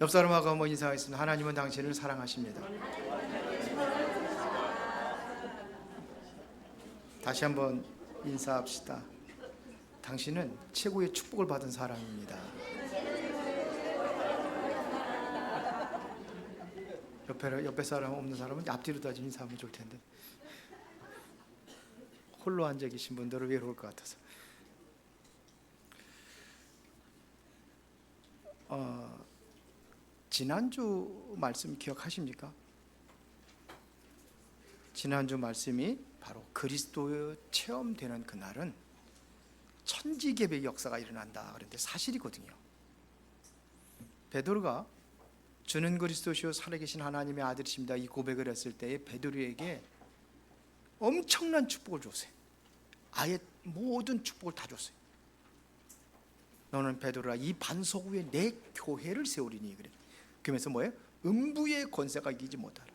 옆 사람하고 한번 인사하겠습니다. 하나님은 당신을 사랑하십니다. 다시 한번 인사합시다. 당신은 최고의 축복을 받은 사람입니다. 옆에 사람 없는 사람은 앞뒤로 다 인사하면 좋을 텐데, 홀로 앉아 계신 분들은 외로울 것 같아서. 지난주 말씀 기억하십니까? 지난주 말씀이 바로 그리스도의 체험되는 그날은 천지개벽의 역사가 일어난다 그런데 사실이거든요. 베드로가 주는 그리스도시요 살아계신 하나님의 아들이십니다 이 고백을 했을 때에 베드로에게 엄청난 축복을 줬어요. 아예 모든 축복을 다 줬어요. 너는 베드로라, 이 반석 위에 내 교회를 세우리니. 그래. 그러면서 뭐예요? 음부의 권세가 이기지 못하라.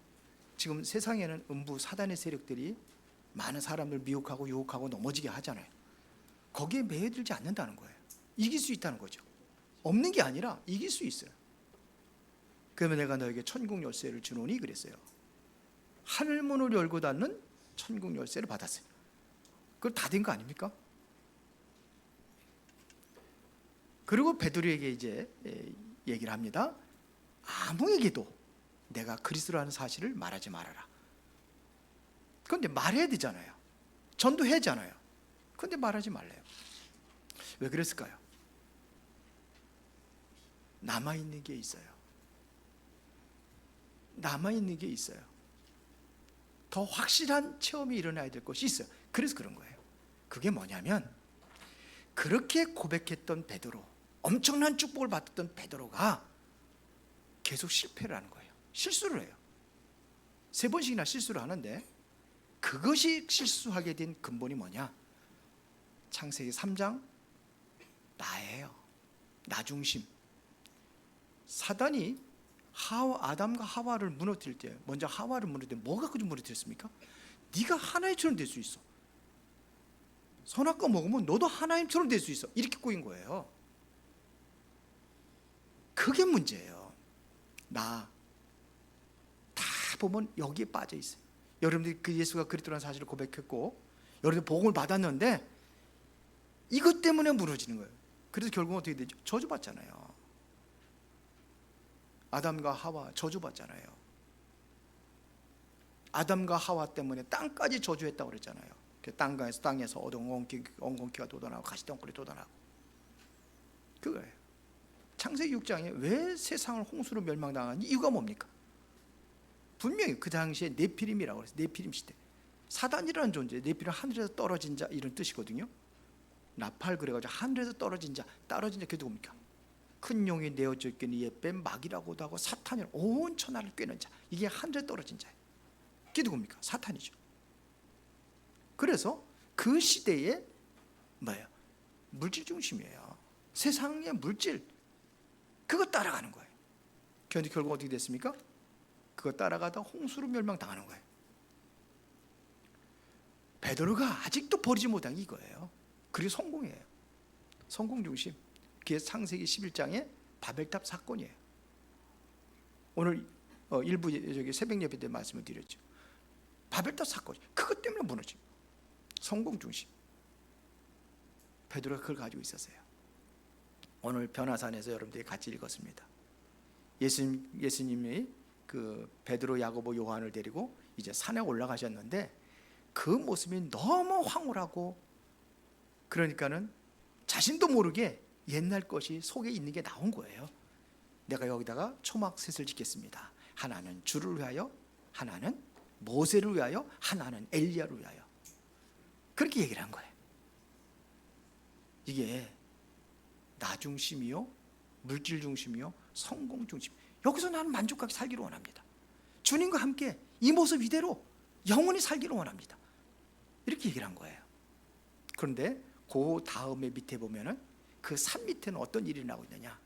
지금 세상에는 음부 사단의 세력들이 많은 사람들 미혹하고 유혹하고 넘어지게 하잖아요. 거기에 매여들지 않는다는 거예요. 이길 수 있다는 거죠. 없는 게 아니라 이길 수 있어요. 그러면 내가 너에게 천국 열쇠를 주노니 그랬어요. 하늘문을 열고 닫는 천국 열쇠를 받았어요. 그걸 다 된 거 아닙니까? 그리고 베드로에게 이제 얘기를 합니다. 아무에게도 내가 그리스도라는 사실을 말하지 말아라. 그런데 말해야 되잖아요. 전도해야 하잖아요. 그런데 말하지 말래요. 왜 그랬을까요? 남아있는 게 있어요. 남아있는 게 있어요. 더 확실한 체험이 일어나야 될 것이 있어요. 그래서 그런 거예요. 그게 뭐냐면, 그렇게 고백했던 베드로, 엄청난 축복을 받았던 베드로가 계속 실패를 하는 거예요. 실수를 해요. 3번씩이나 실수를 하는데, 그것이 실수하게 된 근본이 뭐냐? 창세기 3장 나예요. 나 중심. 사단이 아담과 하와를 무너뜨릴 때, 먼저 하와를 무너뜨릴 때 뭐가 그리 무너뜨렸습니까? 네가 하나님처럼 될 수 있어. 선악과 먹으면 너도 하나님처럼 될 수 있어. 이렇게 꼬인 거예요. 그게 문제예요. 나 다 보면 여기에 빠져 있어요. 여러분들이 그 예수가 그리스도라는 사실을 고백했고, 여러분들 복음을 받았는데 이것 때문에 무너지는 거예요. 그래서 결국은 어떻게 되죠? 저주받잖아요. 아담과 하와 저주받잖아요. 아담과 하와 때문에 땅까지 저주했다고 그랬잖아요. 땅에서 엉겅퀴가 돋아나고 가시덩굴이 돋아나고. 그거예요. 창세기 6장에 왜 세상을 홍수로 멸망당하는지 이유가 뭡니까? 분명히 그 당시에 네피림이라고 그랬어요. 네피림 시대. 사단이라는 존재, 네피림 하늘에서 떨어진 자 이런 뜻이거든요. 나팔 그래가지고 하늘에서 떨어진 자 그게 누굽니까? 큰 용이 내어져 있기는 이에 뺀 막이라고도 하고 사탄이 온 천하를 꿰는 자, 이게 하늘에 떨어진 자예요. 그게 누굽니까? 사탄이죠. 그래서 그 시대에 뭐예요? 물질 중심이에요. 세상의 물질, 그거 따라가는 거예요. 그런데 결국 어떻게 됐습니까? 그거 따라가다 홍수로 멸망당하는 거예요. 베드로가 아직도 버리지 못한 게 이거예요. 그리고 성공이에요. 성공 중심. 그게 창세기 11장의 바벨탑 사건이에요. 오늘 일부 새벽 예배 때 말씀을 드렸죠. 바벨탑 사건, 그것 때문에 무너집니다. 성공 중심. 베드로가 그걸 가지고 있었어요. 오늘 변화산에서 여러분들이 같이 읽었습니다. 예수님이 그 베드로, 야고보, 요한을 데리고 이제 산에 올라가셨는데 그 모습이 너무 황홀하고, 그러니까는 자신도 모르게 옛날 것이 속에 있는 게 나온 거예요. 내가 여기다가 초막셋을 짓겠습니다. 하나는 주를 위하여, 하나는 모세를 위하여, 하나는 엘리야를 위하여. 그렇게 얘기를 한 거예요. 이게 나 중심이요, 물질 중심이요, 성공 중심. 여기서 나는 만족하게 살기를 원합니다. 주님과 함께 이 모습 이대로 영원히 살기를 원합니다. 이렇게 얘기를 한 거예요. 그런데 그 다음에 밑에 보면은 그 산 밑에는 어떤 일이 나고 있느냐?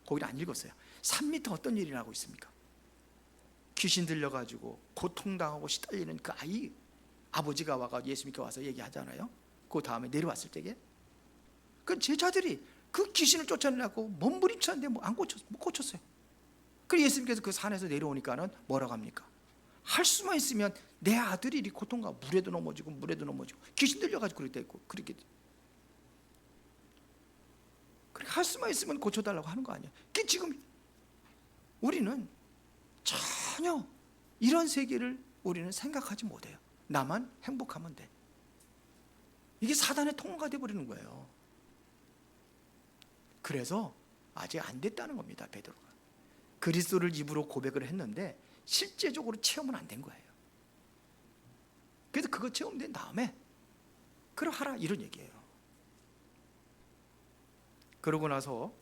거기를 안 읽었어요. 산 밑에 어떤 일이 나고 있습니까? 귀신 들려가지고 고통당하고 시달리는 그 아이, 아버지가 와서 예수님께 와서 얘기하잖아요. 그 다음에 내려왔을 때에 그 제자들이 그 귀신을 쫓아내려고 몸부림쳤는데 뭐 안 고쳤어요. 못 고쳤어요. 그래서 예수님께서 그 산에서 내려오니까는 뭐라고 합니까? 할 수만 있으면 내 아들이 이 고통과 물에도 넘어지고 귀신 들려가지고 그렇게 됐고 그렇게 할 수만 있으면 고쳐달라고 하는 거 아니에요. 그 지금 우리는 전혀 이런 세계를 우리는 생각하지 못해요. 나만 행복하면 돼. 이게 사단의 통로가 되어버리는 거예요. 그래서 아직 안 됐다는 겁니다. 베드로가 그리스도를 입으로 고백을 했는데 실제적으로 체험은 안 된 거예요. 그래서 그거 체험된 다음에 그럼 하라 이런 얘기예요. 그러고 나서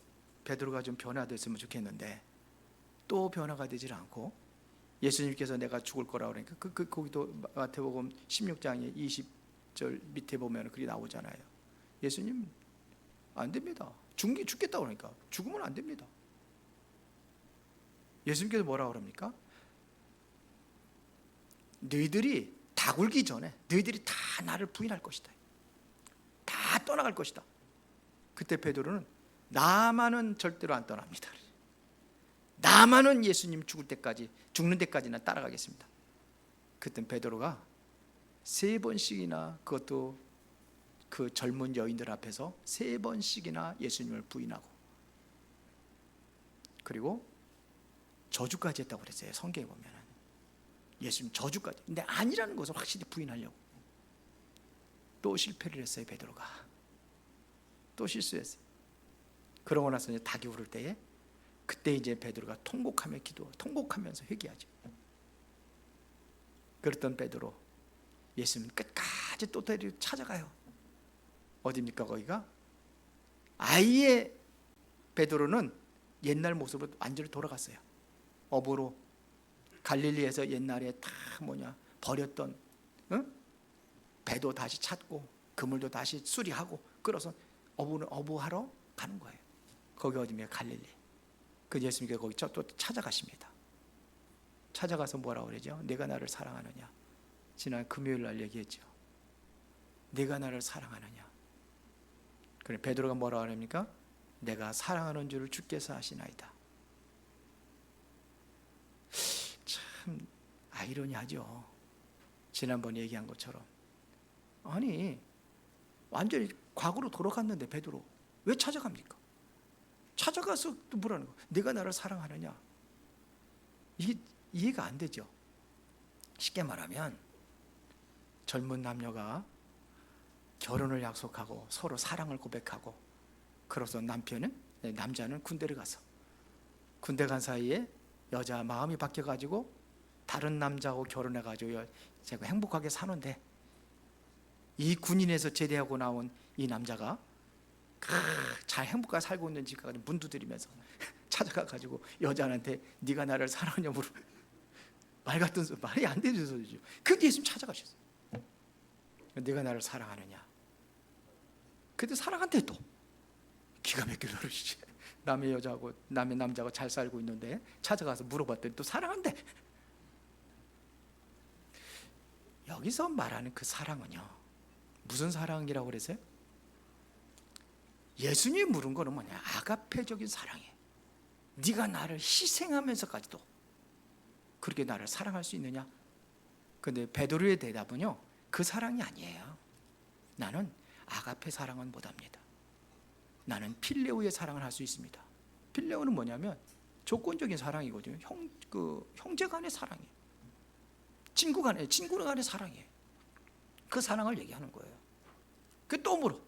베드로가 좀 변화됐으면 좋겠는데 또 변화가 되질 않고 예수님께서 내가 죽을 거라고 그러니까 거기도 마태복음 16장에 20절 밑에 보면 그게 나오잖아요. 예수님 안 됩니다. 죽겠다고 그러니까 죽으면 안 됩니다. 예수님께서 뭐라고 그럽니까? 너희들이 다 굴기 전에 너희들이 다 나를 부인할 것이다. 다 떠나갈 것이다. 그때 베드로는 나만은 절대로 안 떠납니다. 나만은 예수님 죽는 데까지나 따라가겠습니다. 그때 베드로가 3번씩이나 그것도 그 젊은 여인들 앞에서 3번씩이나 예수님을 부인하고 그리고 저주까지 했다고 그랬어요. 성경에 보면은 예수님 저주까지. 근데 아니라는 것을 확실히 부인하려고 또 실패를 했어요. 베드로가 또 실수했어요. 그러고 나서 이제 닭이 울을 때에 그때 이제 베드로가 통곡하면서 회개하죠. 그랬던 베드로 예수님 끝까지 또 데리고 찾아가요. 어디입니까 거기가? 아예 베드로는 옛날 모습으로 완전히 돌아갔어요. 어부로 갈릴리에서 옛날에 다 버렸던 배도 다시 찾고 그물도 다시 수리하고 끌어서 어부하러 가는 거예요. 거기 어디입니까? 갈릴리. 그 예수님께서 거기 또 찾아가십니다. 찾아가서 뭐라고 그러죠? 내가 나를 사랑하느냐. 지난 금요일 날 얘기했죠. 내가 나를 사랑하느냐. 그래 베드로가 뭐라고 합니까? 내가 사랑하는 줄을 주께서 아시나이다. 참 아이러니하죠. 지난번 얘기한 것처럼 아니 완전히 과거로 돌아갔는데 베드로 왜 찾아갑니까? 찾아가서 또 뭐라는 거? 내가 나를 사랑하느냐? 이게 이해가 안 되죠. 쉽게 말하면 젊은 남녀가 결혼을 약속하고 서로 사랑을 고백하고 그래서 남자는 군대를 가서 군대 간 사이에 여자 마음이 바뀌어가지고 다른 남자하고 결혼해가지고 제가 행복하게 사는데 이 군인에서 제대하고 나온 이 남자가 잘 행복하게 살고 있는 집 가서 문 두드리면서 찾아가가지고 여자한테 네가 나를 사랑하냐 물어. 말 같은 소리, 말이 안 되는 소리죠. 그때 예수님 찾아가셨어요. 네가 나를 사랑하느냐. 그때 사랑한대 또 기가 막힐 노릇이지. 남의 여자하고 남의 남자가 잘 살고 있는데 찾아가서 물어봤더니 또 사랑한대. 여기서 말하는 그 사랑은요 무슨 사랑이라고 그랬어요? 예수님이 물은 거는 뭐냐? 아가페적인 사랑이에요. 네가 나를 희생하면서까지도 그렇게 나를 사랑할 수 있느냐? 근데 베드로의 대답은요 그 사랑이 아니에요. 나는 아가페 사랑은 못합니다. 나는 필레오의 사랑을 할 수 있습니다. 필레오는 뭐냐면 조건적인 사랑이거든요. 형제 간의 사랑이에요. 친구 간의 사랑이에요. 그 사랑을 얘기하는 거예요. 그 또 물어.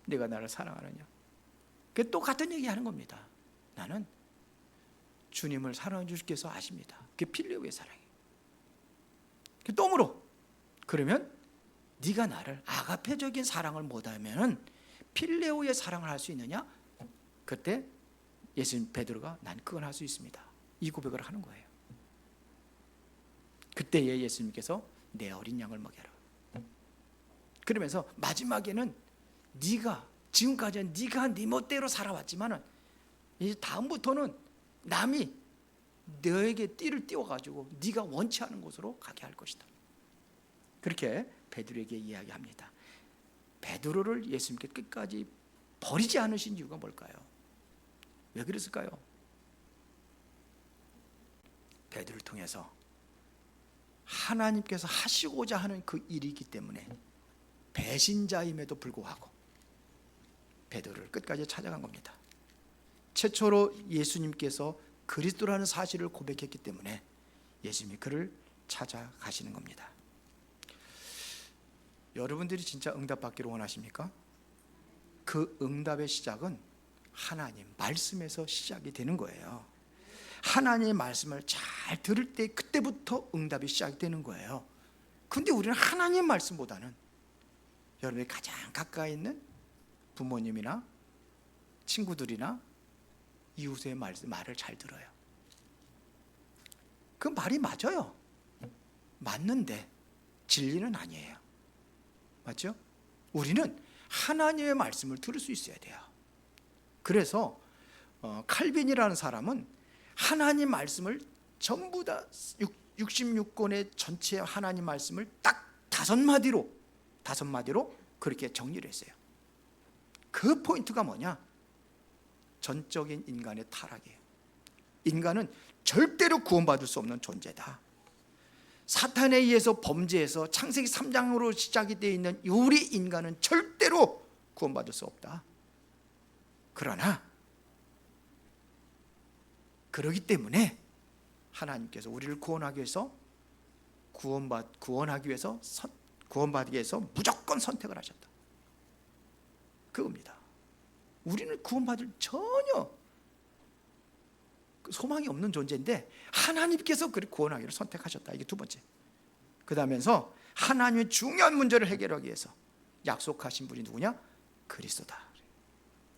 내가 나를 사랑하느냐? 그 또 같은 얘기하는 겁니다. 나는 주님을 사랑해 주께서 아십니다. 그게 필레오의 사랑이에요. 그 또 물어. 그러면 네가 나를 아가페적인 사랑을 못하면은 필레오의 사랑을 할 수 있느냐? 그때 예수님 베드로가 난 그건 할 수 있습니다. 이 고백을 하는 거예요. 그때에 예수님께서 내 어린 양을 먹여라. 그러면서 마지막에는 네가 지금까지는 네가 네 멋대로 살아왔지만은 이제 다음부터는 남이 너에게 띠를 띄워가지고 네가 원치 않은 곳으로 가게 할 것이다. 그렇게 베드로에게 이야기합니다. 베드로를 예수님께 끝까지 버리지 않으신 이유가 뭘까요? 왜 그랬을까요? 베드로를 통해서 하나님께서 하시고자 하는 그 일이기 때문에 배신자임에도 불구하고 베드로를 끝까지 찾아간 겁니다. 최초로 예수님께서 그리스도라는 사실을 고백했기 때문에 예수님이 그를 찾아가시는 겁니다. 여러분들이 진짜 응답받기를 원하십니까? 그 응답의 시작은 하나님 말씀에서 시작이 되는 거예요. 하나님의 말씀을 잘 들을 때 그때부터 응답이 시작되는 거예요. 근데 우리는 하나님의 말씀보다는 여러분이 가장 가까이 있는 부모님이나 친구들이나 이웃의 말을 잘 들어요. 그 말이 맞아요. 맞는데 진리는 아니에요. 맞죠? 우리는 하나님의 말씀을 들을 수 있어야 돼요. 그래서 칼빈이라는 사람은 하나님 말씀을 전부 다 66권의 전체 하나님 말씀을 딱 다섯 마디로 그렇게 정리를 했어요. 그 포인트가 뭐냐? 전적인 인간의 타락이에요. 인간은 절대로 구원받을 수 없는 존재다. 사탄에 의해서 범죄해서 창세기 3장으로 시작이 되어 있는 우리 인간은 절대로 구원받을 수 없다. 그러나 그러기 때문에 하나님께서 우리를 구원하기 위해서 무조건 선택을 하셨다. 그겁니다. 우리는 구원받을 전혀 소망이 없는 존재인데 하나님께서 그를 구원하기를 선택하셨다. 이게 두 번째. 그다음에서 하나님의 중요한 문제를 해결하기 위해서 약속하신 분이 누구냐? 그리스도다.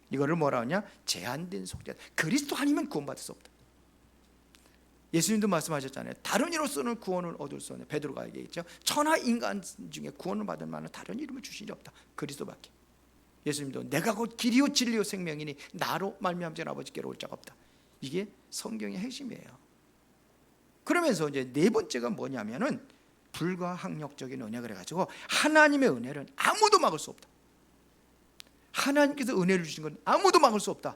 이거를 뭐라 하냐? 제한된 속죄다. 그리스도 아니면 구원받을 수 없다. 예수님도 말씀하셨잖아요. 다른 이로서는 구원을 얻을 수 없는, 베드로가 얘기했죠. 천하 인간 중에 구원을 받을 만한 다른 이름을 주신 이 없다. 그리스도밖에. 예수님도 내가 곧 길이요 진리요 생명이니 나로 말미암지 아버지께로 올 자가 없다. 이게 성경의 핵심이에요. 그러면서 이제 네 번째가 뭐냐면은 불가항력적인 은혜. 그래가지고 하나님의 은혜는 아무도 막을 수 없다. 하나님께서 은혜를 주신 건 아무도 막을 수 없다.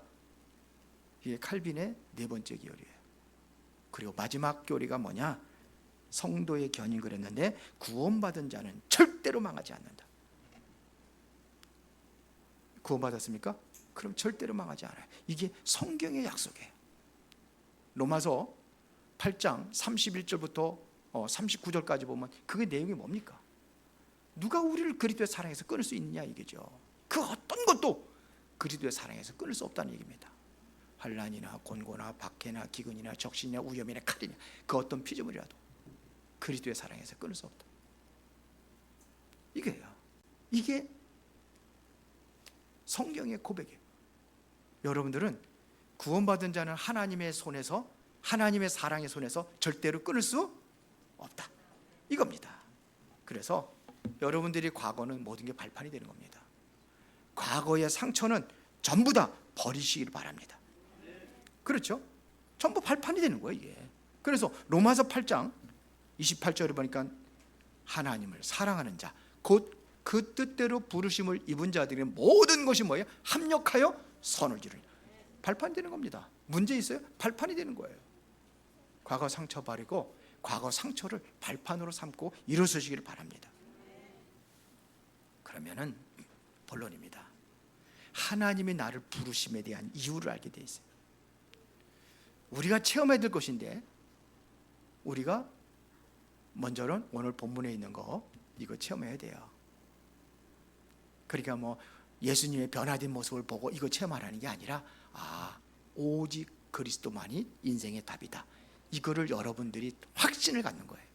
이게 칼빈의 네 번째 교리예요. 그리고 마지막 교리가 뭐냐? 성도의 견인 그랬는데 구원받은 자는 절대로 망하지 않는다. 구원받았습니까? 그럼 절대로 망하지 않아요. 이게 성경의 약속이에요. 로마서 8장 31절부터 39절까지 보면 그게 내용이 뭡니까? 누가 우리를 그리스도의 사랑에서 끊을 수 있느냐 이게죠. 그 어떤 것도 그리스도의 사랑에서 끊을 수 없다는 얘기입니다. 환난이나 곤고나 박해나 기근이나 적신이나 위험이나 칼이나 그 어떤 피조물이라도 그리스도의 사랑에서 끊을 수 없다. 이게요. 이게 성경의 고백이에요. 여러분들은 구원받은 자는 하나님의 손에서, 하나님의 사랑의 손에서 절대로 끊을 수 없다. 이겁니다. 그래서 여러분들이 과거는 모든 게 발판이 되는 겁니다. 과거의 상처는 전부 다 버리시기를 바랍니다. 그렇죠? 전부 발판이 되는 거예요, 이게. 그래서 로마서 8장 28절에 보니까 하나님을 사랑하는 자, 곧 그 뜻대로 부르심을 입은 자들의 모든 것이 뭐예요? 합력하여 선을 이루니. 발판이 되는 겁니다. 문제 있어요? 발판이 되는 거예요. 과거 상처 버리고 과거 상처를 발판으로 삼고 일어서시기를 바랍니다. 그러면은 본론입니다. 하나님이 나를 부르심에 대한 이유를 알게 돼 있어요. 우리가 체험해야 될 것인데 우리가 먼저는 오늘 본문에 있는 거 이거 체험해야 돼요. 그러니까 뭐 예수님의 변화된 모습을 보고 이거 체험하라는 게 아니라 오직 그리스도만이 인생의 답이다. 이거를 여러분들이 확신을 갖는 거예요.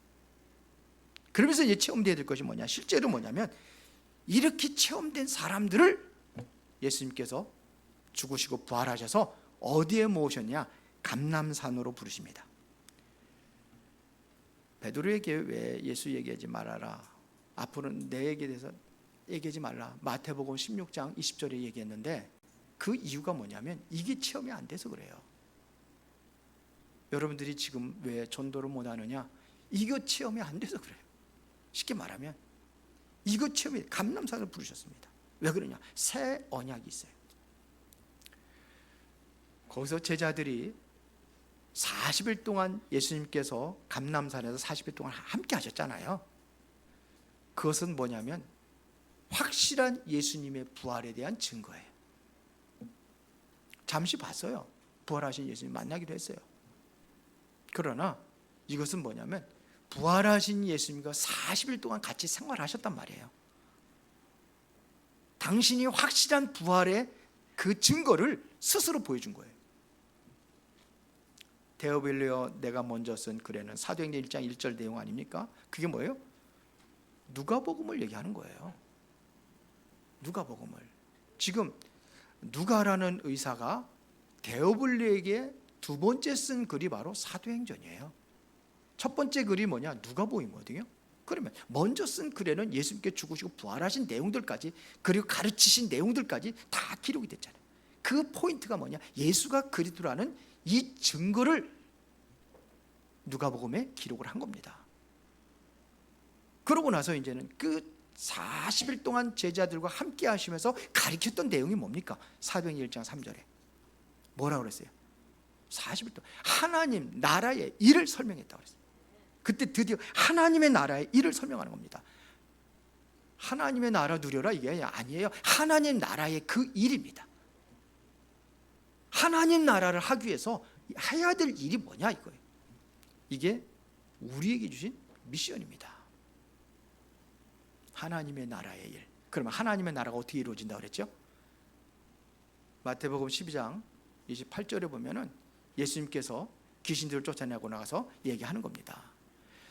그러면서 이제 체험돼야 될 것이 뭐냐? 실제로 뭐냐면 이렇게 체험된 사람들을 예수님께서 죽으시고 부활하셔서 어디에 모으셨냐? 감람산으로 부르십니다. 베드로에게 왜 예수 얘기하지 말아라, 앞으로는 내에게 대해서 얘기하지 말라, 마태복음 16장 20절에 얘기했는데 그 이유가 뭐냐면 이게 체험이 안 돼서 그래요. 여러분들이 지금 왜 전도를 못 하느냐? 이거 체험이 안 돼서 그래요. 쉽게 말하면 이거 체험이, 감람산을 부르셨습니다. 왜 그러냐? 새 언약이 있어요. 거기서 제자들이 40일 동안 예수님께서 감람산에서 40일 동안 함께 하셨잖아요. 그것은 뭐냐면 확실한 예수님의 부활에 대한 증거예요. 잠시 봤어요. 부활하신 예수님 만나기도 했어요. 그러나 이것은 뭐냐면 부활하신 예수님과 40일 동안 같이 생활하셨단 말이에요. 당신이 확실한 부활의 그 증거를 스스로 보여준 거예요. 데오빌리오 내가 먼저 쓴 글에는 사도행전 1장 1절 내용 아닙니까? 그게 뭐예요? 누가복음을 얘기하는 거예요. 누가복음을. 지금 누가라는 의사가 데오빌리오에게 두 번째 쓴 글이 바로 사도행전이에요. 첫 번째 글이 뭐냐? 누가복음이거든요. 그러면 먼저 쓴 글에는 예수님께 죽으시고 부활하신 내용들까지, 그리고 가르치신 내용들까지 다 기록이 됐잖아요. 그 포인트가 뭐냐? 예수가 그리스도라는 이 증거를 누가복음에 기록을 한 겁니다. 그러고 나서 이제는 그 40일 동안 제자들과 함께 하시면서 가르쳤던 내용이 뭡니까? 사도행전 1장 3절에 뭐라고 그랬어요? 40일 동안 하나님 나라의 일을 설명했다고 그랬어요. 그때 드디어 하나님의 나라의 일을 설명하는 겁니다. 하나님의 나라 누려라 이게 아니에요. 하나님 나라의 그 일입니다. 하나님 나라를 하기 위해서 해야 될 일이 뭐냐 이거예요. 이게 우리에게 주신 미션입니다. 하나님의 나라의 일. 그러면 하나님의 나라가 어떻게 이루어진다고 그랬죠? 마태복음 12장 28절에 보면은 예수님께서 귀신들을 쫓아내고 나가서 얘기하는 겁니다.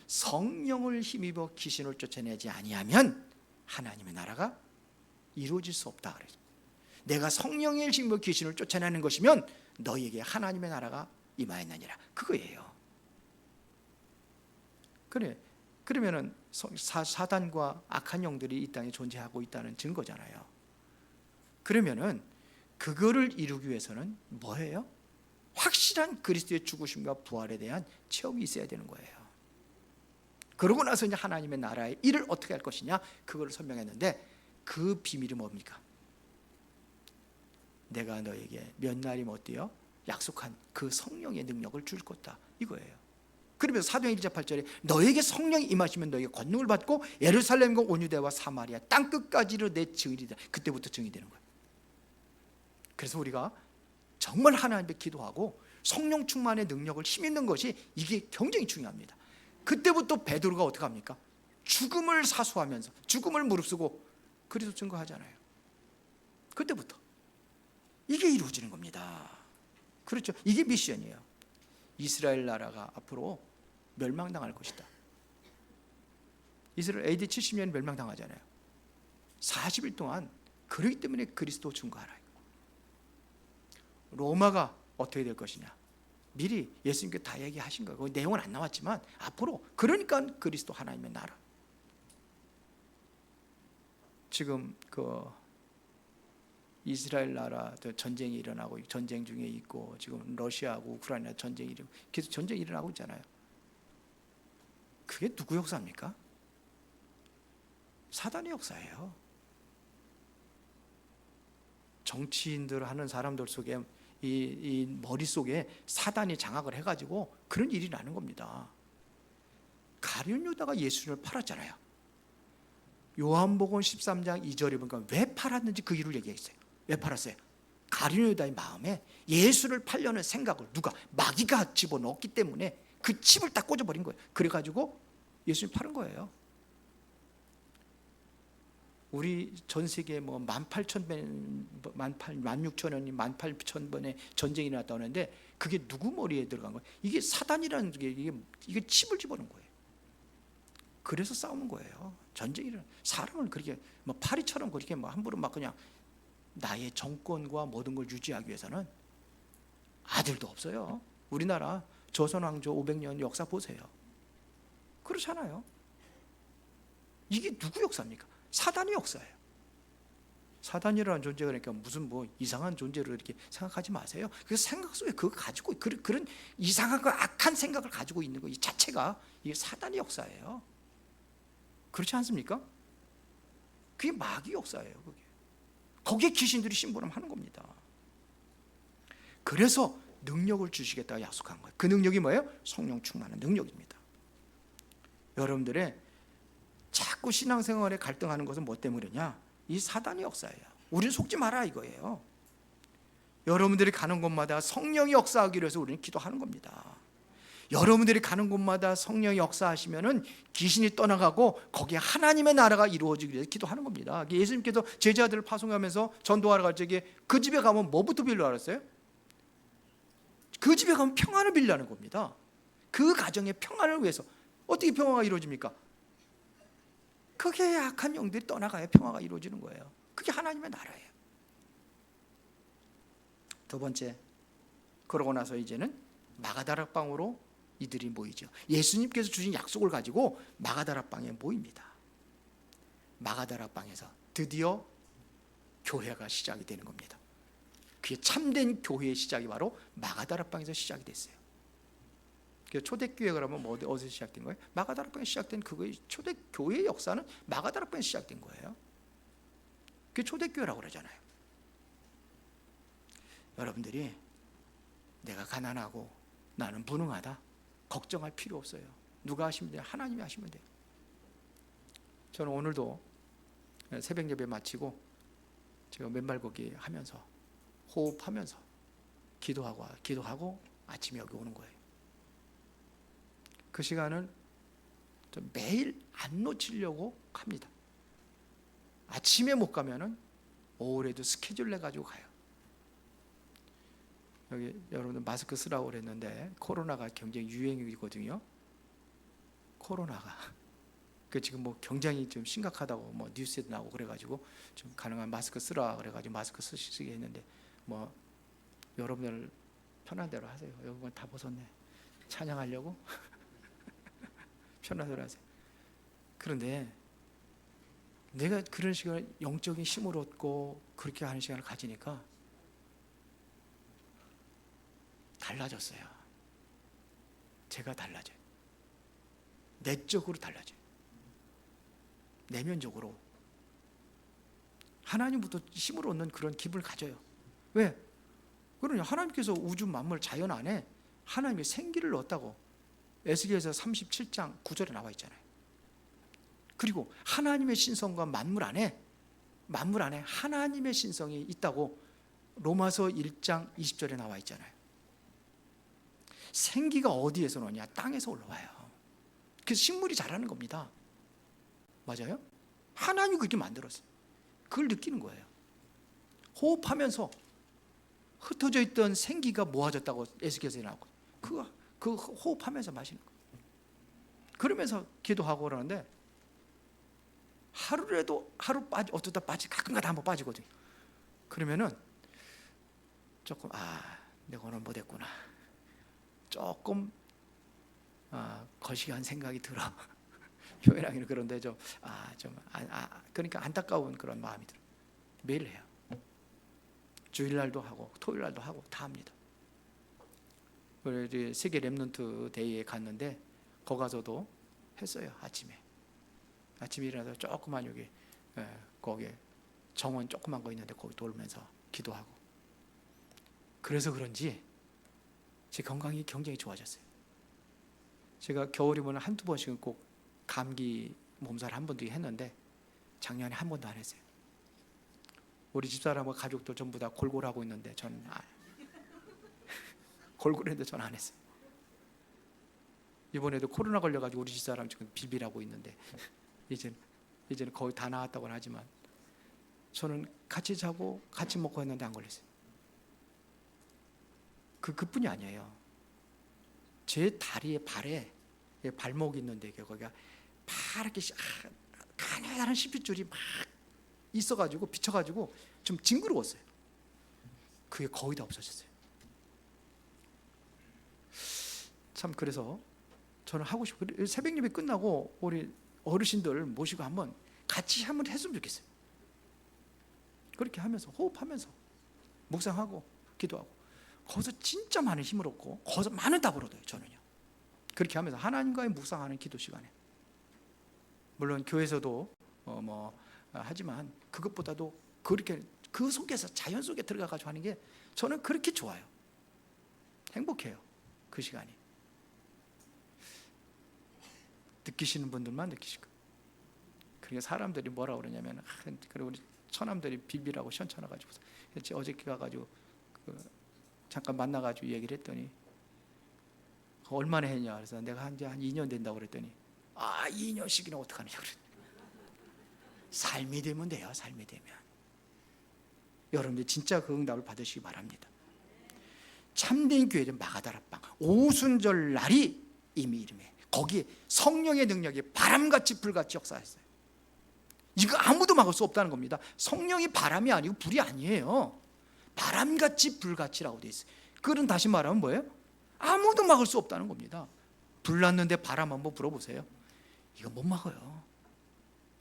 성령을 힘입어 귀신을 쫓아내지 아니하면 하나님의 나라가 이루어질 수 없다 그랬어요. 내가 성령을 힘입어 귀신을 쫓아내는 것이면 너희에게 하나님의 나라가 임하였느니라. 그거예요. 그래. 그러면은 사단과 악한 영들이 이 땅에 존재하고 있다는 증거잖아요. 그러면은 그거를 이루기 위해서는 뭐예요? 확실한 그리스도의 죽으심과 부활에 대한 체험이 있어야 되는 거예요. 그러고 나서 이제 하나님의 나라의 일을 어떻게 할 것이냐 그걸 설명했는데 그 비밀이 뭡니까? 내가 너에게 몇 날이면 어때요? 약속한 그 성령의 능력을 줄 거다 이거예요. 그러면서 사도행전 1장 8절에 너에게 성령이 임하시면 너에게 권능을 받고 예루살렘과 온 유대와 사마리아 땅끝까지로 내 증인이다. 그때부터 증인이 되는 거예요. 그래서 우리가 정말 하나님께 기도하고 성령 충만의 능력을 힘있는 것이 이게 굉장히 중요합니다. 그때부터 베드로가 어떻게 합니까? 죽음을 사수하면서 죽음을 무릅쓰고 그리스도 증거하잖아요. 그때부터 이게 이루어지는 겁니다. 그렇죠. 이게 미션이에요. 이스라엘 나라가 앞으로 멸망당할 것이다. 이스라엘 AD 70년 멸망당하잖아요. 40일 동안 그렇기 때문에 그리스도 증거하라. 로마가 어떻게 될 것이냐 미리 예수님께 다 얘기하신 거예요. 그 내용은 안 나왔지만 앞으로 그러니까 그리스도 하나님의 나라. 지금 그 이스라엘 나라 전쟁이 일어나고 전쟁 중에 있고 지금 러시아하고 우크라이나 전쟁이 계속 전쟁이 일어나고 있잖아요. 그게 누구 역사입니까? 사단의 역사예요. 정치인들 하는 사람들 속에 이 머릿속에 사단이 장악을 해가지고 그런 일이 나는 겁니다. 가룟 유다가 예수를 팔았잖아요. 요한복음 13장 2절에 보니까 왜 팔았는지 그 이유를 얘기했어요. 왜 팔았어요? 가룟 유다의 마음에 예수를 팔려는 생각을 누가 마귀가 집어넣었기 때문에 그 칩을 딱 꽂아버린 거예요. 그래가지고 예수를 팔은 거예요. 우리 전 세계에 뭐 18,000번, 16,000원이 18,000번의 전쟁이 났다고 하는데 그게 누구 머리에 들어간 거예요? 이게 사단이라는 게 이게 칩을 집어넣은 거예요. 그래서 싸우는 거예요. 전쟁이란 사람을 그렇게 뭐 파리처럼 그렇게 뭐 함부로 막 그냥 나의 정권과 모든 걸 유지하기 위해서는 아들도 없어요. 우리나라 조선왕조 500년 역사 보세요. 그렇잖아요. 이게 누구 역사입니까? 사단의 역사예요. 사단이라는 존재가 그러니까 무슨 뭐 이상한 존재로 이렇게 생각하지 마세요. 그 생각 속에 그거 가지고 그런 이상한 거 악한 생각을 가지고 있는 거 이 자체가 이게 사단의 역사예요. 그렇지 않습니까? 그게 마귀 역사예요. 그게 거기에 귀신들이 심부름하는 겁니다. 그래서 능력을 주시겠다고 약속한 거예요. 그 능력이 뭐예요? 성령 충만한 능력입니다. 여러분들의 자꾸 신앙생활에 갈등하는 것은 뭐 때문이냐? 이 사단의 역사예요. 우리는 속지 마라 이거예요. 여러분들이 가는 곳마다 성령이 역사하기 위해서 우리는 기도하는 겁니다. 여러분들이 가는 곳마다 성령이 역사하시면은 귀신이 떠나가고 거기에 하나님의 나라가 이루어지기 위해서 기도하는 겁니다. 예수님께서 제자들을 파송하면서 전도하러 갈 적에 그 집에 가면 뭐부터 빌려 알았어요? 그 집에 가면 평안을 빌려는 겁니다. 그 가정의 평안을 위해서. 어떻게 평화가 이루어집니까? 그게 악한 영들이 떠나가야 평화가 이루어지는 거예요. 그게 하나님의 나라예요. 두 번째, 그러고 나서 이제는 마가다락방으로 이들이 모이죠. 예수님께서 주신 약속을 가지고 마가다락방에 모입니다. 마가다락방에서 드디어 교회가 시작이 되는 겁니다. 그게 참된 교회의 시작이 바로 마가다락방에서 시작이 됐어요. 초대교회 그러면 뭐 어디서 시작된 거예요? 마가다락방에 시작된 그거의 초대교회의 역사는 마가다락방에 시작된 거예요. 그게 초대교회라고 그러잖아요. 여러분들이 내가 가난하고 나는 무능하다 걱정할 필요 없어요. 누가 하시면 돼요? 하나님이 하시면 돼요. 저는 오늘도 새벽 예배 마치고 제가 맨발 걷기 하면서 호흡하면서 기도하고 아침에 여기 오는 거예요. 그 시간을 좀 매일 안 놓치려고 합니다. 아침에 못 가면은 오후에도 스케줄 내 가지고 가요. 여기 여러분들 마스크 쓰라고 그랬는데 코로나가 굉장히 유행이거든요. 코로나가 그 지금 뭐 굉장히 좀 심각하다고 뭐 뉴스에도 나오고 그래가지고 좀 가능한 마스크 쓰라 그래가지고 마스크 쓰시게 했는데 뭐 여러분들 편한 대로 하세요. 여러분 다 벗었네. 찬양하려고 편한 대로 하세요. 그런데 내가 그런 시간을 영적인 힘을 얻고 그렇게 하는 시간을 가지니까 달라졌어요. 제가 달라져요. 내적으로 달라져요. 내면적으로 하나님부터 힘을 얻는 그런 기분을 가져요. 왜? 그러냐, 하나님께서 우주 만물 자연 안에 하나님의 생기를 넣었다고 에스겔서 37장 9절에 나와 있잖아요. 그리고 하나님의 신성과 만물 안에 하나님의 신성이 있다고 로마서 1장 20절에 나와 있잖아요. 생기가 어디에서 나오냐? 땅에서 올라와요. 그래서 식물이 자라는 겁니다. 맞아요? 하나님이 그렇게 만들었어요. 그걸 느끼는 거예요. 호흡하면서 흩어져 있던 생기가 모아졌다고 에스겔서에 나오고 그 호흡하면서 마시는 거예요. 그러면서 기도하고 그러는데 하루라도 어쩌다 가끔가다 한번 빠지거든요. 그러면은 조금 내가 오늘 못했구나. 조금 거시기한 생각이 들어. 표현하기는 그런데 그러니까 안타까운 그런 마음이 들어. 매일 해요. 주일날도 하고 토요일날도 하고 다 합니다. 그래서 세계 렘넌트 데이에 갔는데 거기 가서도 했어요. 아침에 일어나서 조그만 여기 거기에 정원 조그만 거 있는데 거기 돌면서 기도하고. 그래서 그런지 제 건강이 굉장히 좋아졌어요. 제가 겨울이면 한두 번씩은 꼭 감기 몸살 한 번도 했는데 작년에 한 번도 안 했어요. 우리 집사람과 가족들 전부 다 골골하고 있는데 저는 골골했는데 저는 안 했어요. 이번에도 코로나 걸려가지고 우리 집사람 지금 빌빌하고 있는데 이제는 거의 다 나았다고는 하지만 저는 같이 자고 같이 먹고 했는데 안 걸렸어요. 그뿐이 아니에요. 제 다리에 발에 발목이 있는데 거기가 파랗게 가느다란 씹잇줄이 막 있어가지고 비쳐가지고 좀 징그러웠어요. 그게 거의 다 없어졌어요. 참 그래서 저는 하고 싶어요. 새벽 예배 끝나고 우리 어르신들 모시고 같이 한번 했으면 좋겠어요. 그렇게 하면서 호흡하면서 묵상하고 기도하고 거기서 진짜 많은 힘을 얻고 거기서 많은 답을 얻어요. 저는요. 그렇게 하면서 하나님과의 묵상하는 기도 시간에 물론 교회에서도 하지만 그것보다도 그렇게 그 속에서 자연 속에 들어가가지고 하는 게 저는 그렇게 좋아요. 행복해요. 그 시간이. 느끼시는 분들만 느끼시고. 그러니까 사람들이 뭐라 그러냐면, 그리고 우리 처남들이 비비라고 시원찮아가지고 어저께 가가지고 잠깐 만나가지고 얘기를 했더니 얼마나 했냐 그래서 내가 한 2년 된다고 그랬더니 2년씩이나 어떡하느냐 그래. 삶이 되면 돼요. 삶이 되면. 여러분들 진짜 그 응답을 받으시기 바랍니다. 참된 교회는 마가다락방 오순절 날이 이미 이름에 거기에 성령의 능력이 바람같이 불같이 역사했어요. 이거 아무도 막을 수 없다는 겁니다. 성령이 바람이 아니고 불이 아니에요. 바람같이 불같이라고 되어 있어요. 그건 다시 말하면 뭐예요? 아무도 막을 수 없다는 겁니다. 불 났는데 바람 한번 불어보세요. 이거 못 막아요.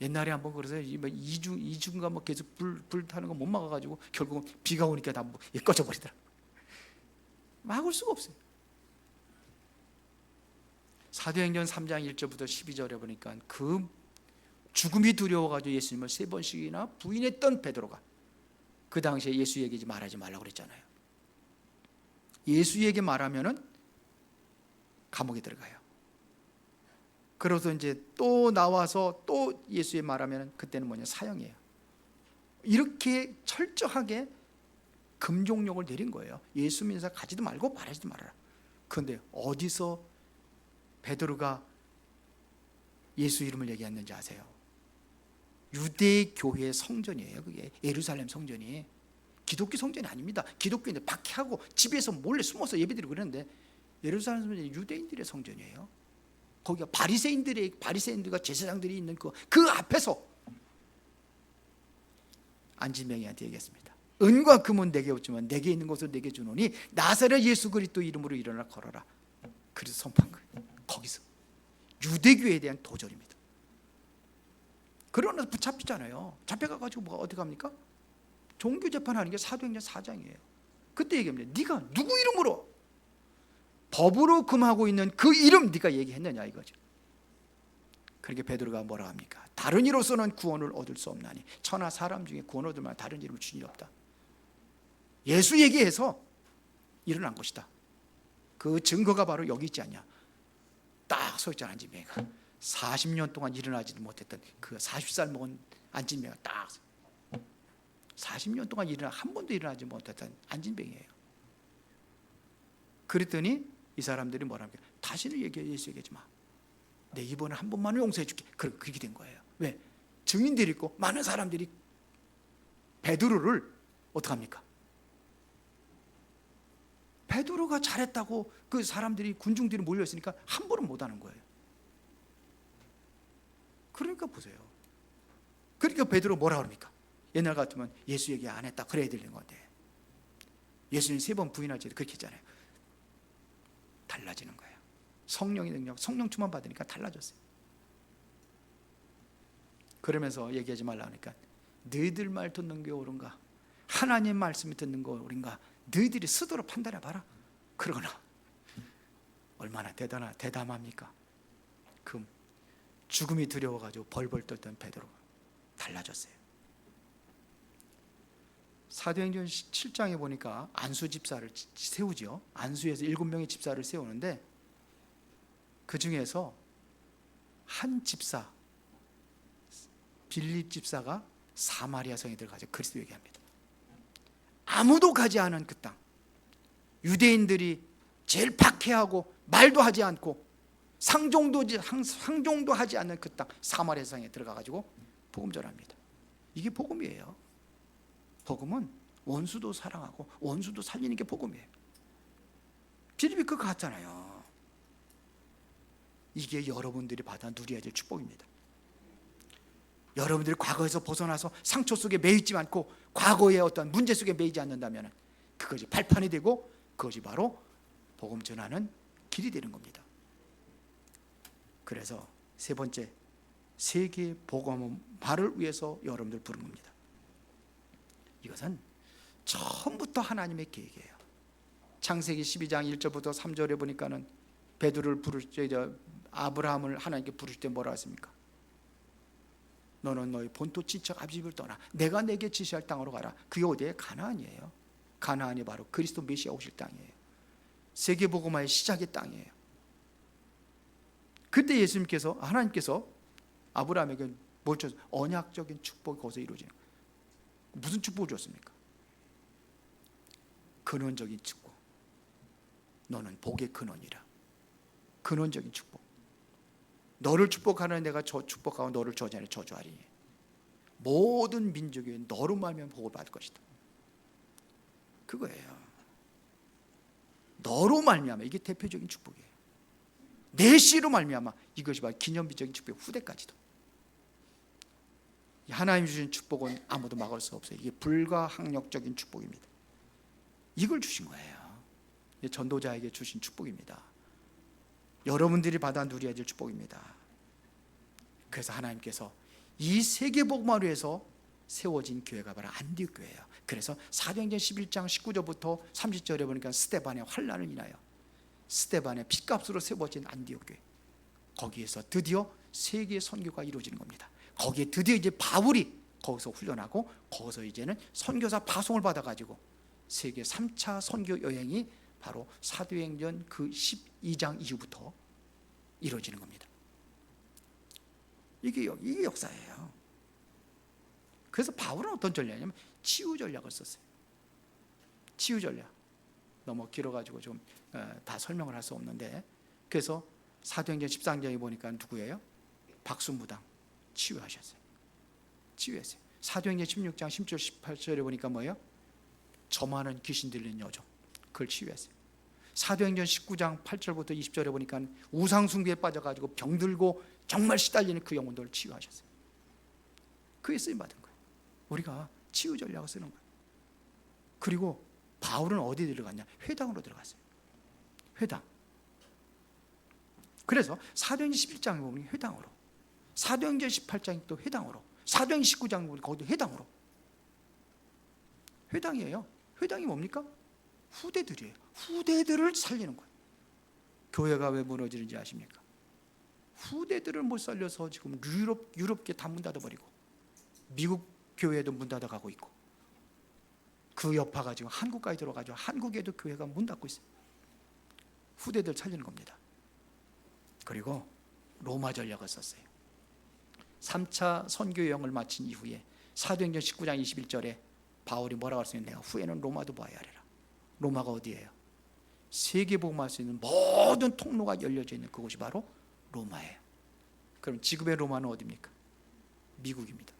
옛날에 한번 그래서 2주인가 뭐 계속 불 타는 거 못 막아가지고 결국은 비가 오니까 다 꺼져버리더라. 막을 수가 없어요. 사도행전 3장 1절부터 12절에 보니까 그 죽음이 두려워가지고 예수님을 3번씩이나 부인했던 베드로가 그 당시에 예수 얘기지 말하지 말라고 그랬잖아요. 예수 얘기 말하면은 감옥에 들어가요. 그래서 이제 또 나와서 또 예수의 말하면 그때는 뭐냐, 사형이에요. 이렇게 철저하게 금종력을 내린 거예요. 예수 믿는 사람 가지도 말고 말하지도 말아라. 그런데 어디서 베드로가 예수 이름을 얘기했는지 아세요? 유대 교회 성전이에요. 그게 예루살렘 성전이 기독교 성전이 아닙니다. 기독교인들 박해하고 집에서 몰래 숨어서 예배드리고 그러는데 예루살렘 성전이 유대인들의 성전이에요. 거기가 바리새인들과 제사장들이 있는 그 앞에서 안진뱅이한테 얘기했습니다. 은과 금은 내게 없지만 내게 있는 것을 내게 주노니 나사렛 예수 그리스도 이름으로 일어나 걸어라. 그래서 선포한 거예요. 거기서 유대교에 대한 도전입니다. 그러나 붙잡히잖아요. 잡혀가가지고 뭐가 어디 갑니까? 종교재판하는 게 사도행전 4장이에요. 그때 얘기합니다. 네가 누구 이름으로 법으로 금하고 있는 그 이름 네가 얘기했느냐 이거죠. 그렇게 베드로가 뭐라 합니까? 다른 이로서는 구원을 얻을 수 없나니 천하 사람 중에 구원 얻을 만한 다른 이름을 주니 없다. 예수 얘기해서 일어난 것이다. 그 증거가 바로 여기 있지 않냐. 딱 서 있잖아. 안진뱅이가 40년 동안 일어나지도 못했던 그 40살 먹은 안진뱅이가 딱 40년 동안 한 번도 일어나지 못했던 안진뱅이에요. 그랬더니 이 사람들이 뭐라 합니까? 다시는 예수 얘기하지 마. 내 이번에 한 번만은 용서해 줄게. 그렇게 된 거예요. 왜? 증인들이 있고 많은 사람들이 베드로를 어떡합니까? 베드로가 잘했다고 그 사람들이 군중들이 몰려있으니까 함부로 못하는 거예요. 그러니까 보세요. 그러니까 베드로 뭐라 그럽니까? 옛날 같으면 예수 얘기 안 했다 그래야 되는 건데 예수님 3번 부인할 때도 그렇게 했잖아요. 달라지는 거예요. 성령의 능력, 성령 충만 받으니까 달라졌어요. 그러면서 얘기하지 말라 하니까 너희들 말 듣는 게 옳은가? 하나님 말씀이 듣는 거 옳은가? 너희들이 스스로 판단해 봐라. 그러거나 얼마나 대담합니까? 그 죽음이 두려워가지고 벌벌 떨던 베드로가 달라졌어요. 사도행전 7장에 보니까 안수 집사를 세우죠. 안수에서 7명의 집사를 세우는데 그 중에서 한 집사 빌립 집사가 사마리아 성에 들어가서 그리스도 얘기합니다. 아무도 가지 않은 그 땅, 유대인들이 제일 박해하고 말도 하지 않고 상종도 하지 않는 그 땅 사마리아 성에 들어가가지고 복음 전합니다. 이게 복음이에요. 복음은 원수도 사랑하고 원수도 살리는 게 복음이에요. 빌립이 그거 같잖아요. 이게 여러분들이 받아 누려야 될 축복입니다. 여러분들이 과거에서 벗어나서 상처 속에 매이지 않고 과거의 어떤 문제 속에 매이지 않는다면 그것이 발판이 되고 그것이 바로 복음 전하는 길이 되는 겁니다. 그래서 세 번째, 세계 복음화를 위해서 여러분들 부른 겁니다. 이것은 처음부터 하나님의 계획이에요. 창세기 12장 1절부터 3절에 보니까는 베드로를 부를 때 아브라함을 하나님께 부르실 때 뭐라 했습니까? 너는 너희 본토 친척 아비집을 떠나 내가 내게 지시할 땅으로 가라. 그게 어디에? 가나안이에요. 가나안이 바로 그리스도 메시아 오실 땅이에요. 세계복음화의 시작의 땅이에요. 그때 예수님께서, 하나님께서 아브라함에게 뭘 줬어요? 언약적인 축복이 거기서 이루어지는 거예요. 무슨 축복을 줬습니까? 근원적인 축복. 너는 복의 근원이라. 근원적인 축복. 너를 축복하는 내가 저 축복하고 너를 저주하는 저주하리니 모든 민족이 너로 말미암아 복을 받을 것이다. 그거예요. 너로 말미암아. 이게 대표적인 축복이에요. 내 씨로 말미암아. 이것이 바로 기념비적인 축복, 후대까지도. 하나님 주신 축복은 아무도 막을 수 없어요. 이게 불가항력적인 축복입니다. 이걸 주신 거예요. 전도자에게 주신 축복입니다. 여러분들이 받아 누려야 될 축복입니다. 그래서 하나님께서 이 세계복음화로 해서 세워진 교회가 바로 안디옥 교회예요. 그래서 사도행전 11장 19절부터 30절에 보니까 스데반의 환난을 인하여 스데반의 핏값으로 세워진 안디옥 교회, 거기에서 드디어 세계 선교가 이루어지는 겁니다. 거기에 드디어 이제 바울이 거기서 훈련하고 거기서 이제는 선교사 파송을 받아가지고 세계 3차 선교 여행이 바로 사도행전 그 12장 이후부터 이루어지는 겁니다. 이게 역사예요. 그래서 바울은 어떤 전략이냐면 치유 전략을 썼어요. 치유 전략. 너무 길어가지고 좀 다 설명을 할 수 없는데, 그래서 사도행전 13장에 보니까 누구예요? 박수무당 치유하셨어요. 치유했어요. 사도행전 16장 10절 18절에 보니까 뭐예요? 점하는 귀신 들린 여종, 그걸 치유했어요. 사도행전 19장 8절부터 20절에 보니까 우상숭배에 빠져가지고 병들고 정말 시달리는 그 영혼들을 치유하셨어요. 그게 쓰임받은 거예요. 우리가 치유 전략을 쓰는 거예요. 그리고 바울은 어디 들어갔냐? 회당으로 들어갔어요. 회당. 그래서 사도행전 11장에 보면 회당으로, 사도행전 18장이 또 회당으로, 사도행전 19장에 보면 거기도 회당으로. 회당이에요. 회당이 뭡니까? 후대들이에요. 후대들을 살리는 거예요. 교회가 왜 무너지는지 아십니까? 후대들을 못 살려서 지금 유럽계 다 문 닫아버리고 미국 교회도 문 닫아가고 있고, 그 여파가 지금 한국까지 들어가죠. 한국에도 교회가 문 닫고 있어요. 후대들 살리는 겁니다. 그리고 로마 전략을 썼어요. 3차 선교 여행을 마친 이후에 사도행전 19장 21절에 바울이 뭐라고 할 수 있는, 내가 후에는 로마도 봐야 하리라. 로마가 어디예요? 세계복음할 수 있는 모든 통로가 열려져 있는 그곳이 바로 로마예요. 그럼 지금의 로마는 어디입니까? 미국입니다.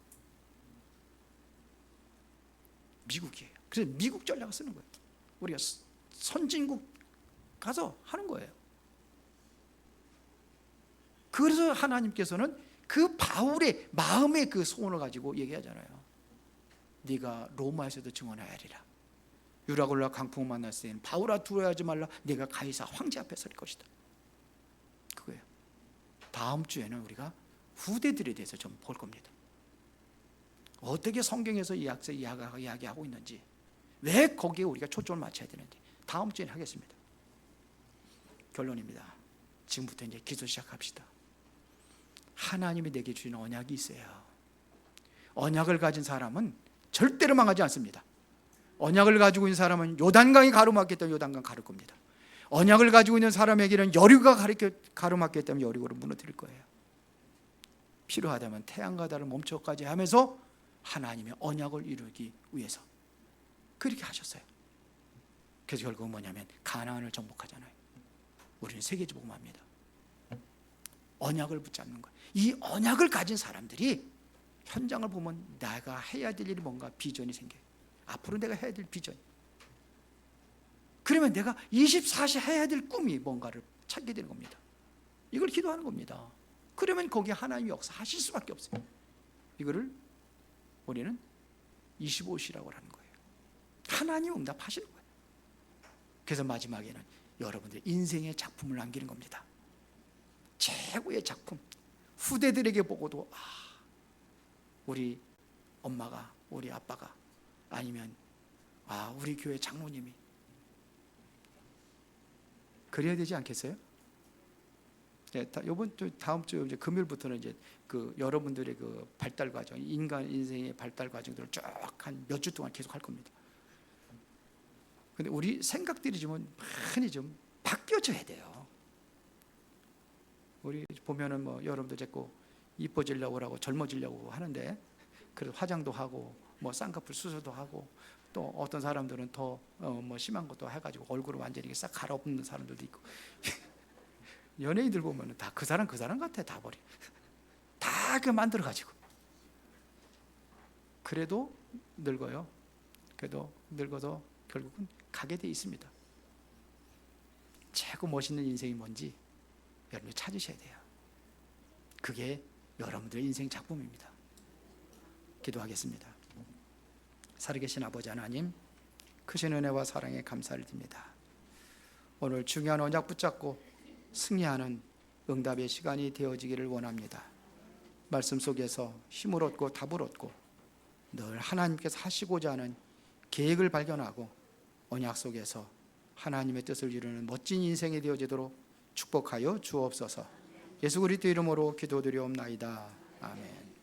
미국이에요. 그래서 미국 전략을 쓰는 거예요. 우리가 선진국 가서 하는 거예요. 그래서 하나님께서는 그 바울의 마음의 그 소원을 가지고 얘기하잖아요. 네가 로마에서도 증언해야 하리라. 유라굴라 강풍을 만났을 때는 바울아 두려워하지 말라. 네가 가이사 황제 앞에 설 것이다. 그거예요. 다음 주에는 우리가 후대들에 대해서 좀 볼 겁니다. 어떻게 성경에서 이야기하고 있는지, 왜 거기에 우리가 초점을 맞춰야 되는지 다음 주에 하겠습니다. 결론입니다. 지금부터 이제 기도 시작합시다. 하나님이 내게 주신 언약이 있어요. 언약을 가진 사람은 절대로 망하지 않습니다. 언약을 가지고 있는 사람은 요단강이 가로막기 때문에 요단강 가를 겁니다. 언약을 가지고 있는 사람에게는 여리고가 가로막기 때문에 여리고를 무너뜨릴 거예요. 필요하다면 태양과 달을 멈춰까지 하면서 하나님의 언약을 이루기 위해서 그렇게 하셨어요. 그래서 결국은 뭐냐면 가나안을 정복하잖아요. 우리는 세계적으로 합니다. 언약을 붙잡는 거예요. 이 언약을 가진 사람들이 현장을 보면 내가 해야 될 일이 뭔가 비전이 생겨요. 앞으로 내가 해야 될 비전. 그러면 내가 24시 해야 될 꿈이 뭔가를 찾게 되는 겁니다. 이걸 기도하는 겁니다. 그러면 거기에 하나님이 역사하실 수밖에 없어요. 이거를 우리는 25시라고 하는 거예요. 하나님 응답하시는 거예요. 그래서 마지막에는 여러분들 인생의 작품을 남기는 겁니다. 최고의 작품. 후대들에게 보고도 우리 엄마가, 우리 아빠가, 아니면 우리 교회 장로님이 그래야 되지 않겠어요? 네, 다음 주 이제 금요일부터는 이제 그 여러분들의 그 발달 과정, 인간 인생의 발달 과정들을 쭉 한 몇 주 동안 계속 할 겁니다. 근데 우리 생각들이 좀 많이 좀 바뀌어져야 돼요. 우리 보면은 뭐 여러분들 자꾸 이뻐지려고 하고 젊어지려고 하는데, 그래서 화장도 하고 뭐 쌍꺼풀 수술도 하고, 또 어떤 사람들은 더 뭐 심한 것도 해가지고 얼굴을 완전히 싹 갈아엎는 사람들도 있고. 연예인들 보면은 다 그 사람 같아. 다 버리. 다 그 만들어 가지고. 그래도 늙어요. 그래도 늙어서 결국은 가게 돼 있습니다. 최고 멋있는 인생이 뭔지 여러분이 찾으셔야 돼요. 그게 여러분들의 인생 작품입니다. 기도하겠습니다. 살아계신 아버지 하나님, 크신 은혜와 사랑에 감사를 드립니다. 오늘 중요한 언약 붙잡고 승리하는 응답의 시간이 되어지기를 원합니다. 말씀 속에서 힘을 얻고 답을 얻고 늘 하나님께서 하시고자 하는 계획을 발견하고 언약 속에서 하나님의 뜻을 이루는 멋진 인생이 되어지도록 축복하여 주옵소서. 예수 그리스도 이름으로 기도드리옵나이다. 아멘.